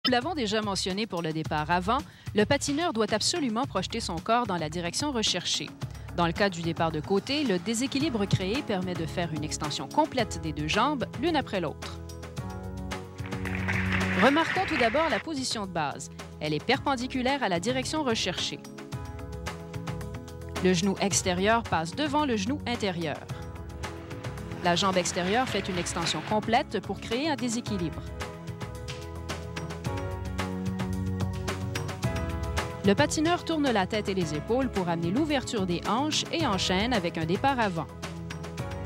Nous l'avons déjà mentionné pour le départ avant, le patineur doit absolument projeter son corps dans la direction recherchée. Dans le cas du départ de côté, le déséquilibre créé permet de faire une extension complète des deux jambes, l'une après l'autre. Remarquons tout d'abord la position de base. Elle est perpendiculaire à la direction recherchée. Le genou extérieur passe devant le genou intérieur. La jambe extérieure fait une extension complète pour créer un déséquilibre. Le patineur tourne la tête et les épaules pour amener l'ouverture des hanches et enchaîne avec un départ avant.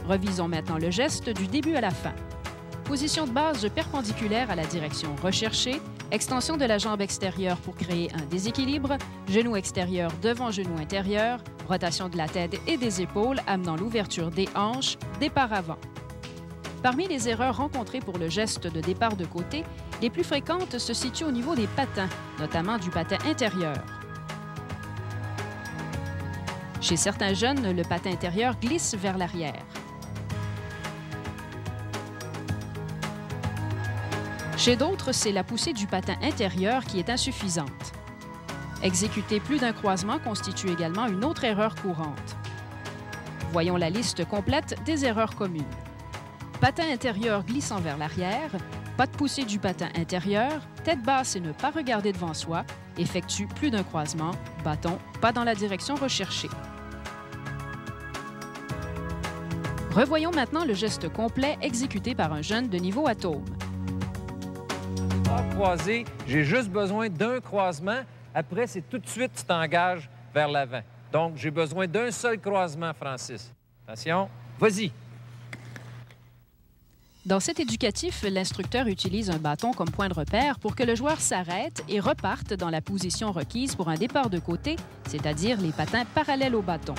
Revisons maintenant le geste du début à la fin. Position de base perpendiculaire à la direction recherchée, extension de la jambe extérieure pour créer un déséquilibre, genou extérieur devant genou intérieur, rotation de la tête et des épaules amenant l'ouverture des hanches, départ avant. Parmi les erreurs rencontrées pour le geste de départ de côté, les plus fréquentes se situent au niveau des patins, notamment du patin intérieur. Chez certains jeunes, le patin intérieur glisse vers l'arrière. Chez d'autres, c'est la poussée du patin intérieur qui est insuffisante. Exécuter plus d'un croisement constitue également une autre erreur courante. Voyons la liste complète des erreurs communes. Patin intérieur glissant vers l'arrière, pas de poussée du patin intérieur, tête basse et ne pas regarder devant soi, effectue plus d'un croisement, bâton pas dans la direction recherchée. Revoyons maintenant le geste complet exécuté par un jeune de niveau atome. Croisé, j'ai juste besoin d'un croisement. Après, c'est tout de suite, tu t'engages vers l'avant. Donc, j'ai besoin d'un seul croisement, Francis. Attention, vas-y. Dans cet éducatif, l'instructeur utilise un bâton comme point de repère pour que le joueur s'arrête et reparte dans la position requise pour un départ de côté, c'est-à-dire les patins parallèles au bâton.